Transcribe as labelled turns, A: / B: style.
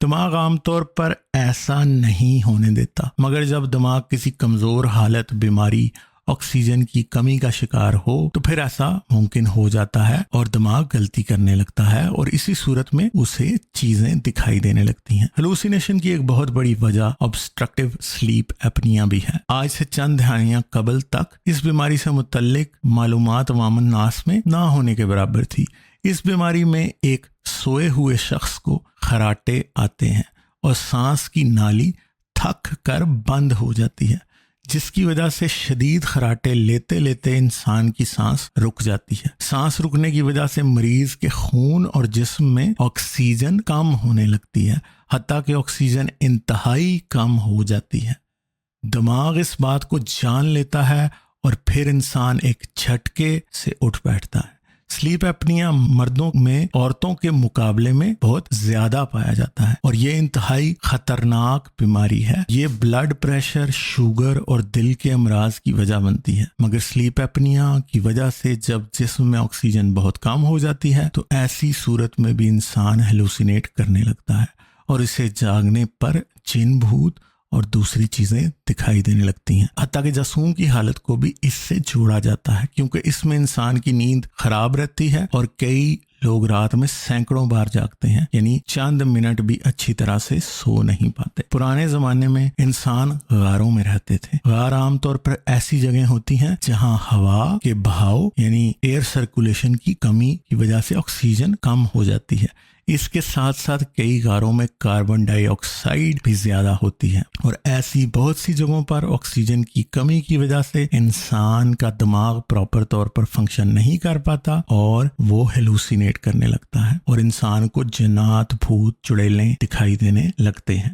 A: دماغ عام طور پر ایسا نہیں ہونے دیتا، مگر جب دماغ کسی کمزور حالت، بیماری، آکسیجن کی کمی کا شکار ہو تو پھر ایسا ممکن ہو جاتا ہے اور دماغ غلطی کرنے لگتا ہے اور اسی صورت میں اسے چیزیں دکھائی دینے لگتی ہیں۔ ہلوسینیشن کی ایک بہت بڑی وجہ obstructive sleep apnea بھی ہے۔ آج سے چند دہائیاں قبل تک اس بیماری سے متعلق معلومات عوام الناس میں نہ ہونے کے برابر تھی۔ اس بیماری میں ایک سوئے ہوئے شخص کو خراٹے آتے ہیں اور سانس کی نالی تھک کر بند ہو جاتی ہے، جس کی وجہ سے شدید خراٹے لیتے لیتے انسان کی سانس رک جاتی ہے۔ سانس رکنے کی وجہ سے مریض کے خون اور جسم میں آکسیجن کم ہونے لگتی ہے، حتیٰ کہ آکسیجن انتہائی کم ہو جاتی ہے۔ دماغ اس بات کو جان لیتا ہے اور پھر انسان ایک جھٹکے سے اٹھ بیٹھتا ہے۔ سلیپ اپنیا مردوں میں عورتوں کے مقابلے میں بہت زیادہ پایا جاتا ہے اور یہ انتہائی خطرناک بیماری ہے۔ یہ بلڈ پریشر، شوگر اور دل کے امراض کی وجہ بنتی ہے، مگر سلیپ اپنیا کی وجہ سے جب جسم میں آکسیجن بہت کم ہو جاتی ہے تو ایسی صورت میں بھی انسان ہیلوسینیٹ کرنے لگتا ہے اور اسے جاگنے پر جن، بھوت اور دوسری چیزیں دکھائی دینے لگتی ہیں۔ حتیٰ کہ جاسوم کی حالت کو بھی اس سے جوڑا جاتا ہے، کیونکہ اس میں انسان کی نیند خراب رہتی ہے اور کئی لوگ رات میں سینکڑوں بار جاگتے ہیں، یعنی چند منٹ بھی اچھی طرح سے سو نہیں پاتے۔ پرانے زمانے میں انسان غاروں میں رہتے تھے۔ غار عام طور پر ایسی جگہیں ہوتی ہیں جہاں ہوا کے بہاؤ یعنی ایئر سرکولیشن کی کمی کی وجہ سے آکسیجن کم ہو جاتی ہے۔ اس کے ساتھ ساتھ کئی غاروں میں کاربن ڈائی آکسائڈ بھی زیادہ ہوتی ہے اور ایسی بہت سی جگہوں پر آکسیجن کی کمی کی وجہ سے انسان کا دماغ پراپر طور پر فنکشن نہیں کر پاتا اور وہ ہیلوسینیٹ کرنے لگتا ہے اور انسان کو جنات، بھوت، چڑیلیں دکھائی دینے لگتے ہیں۔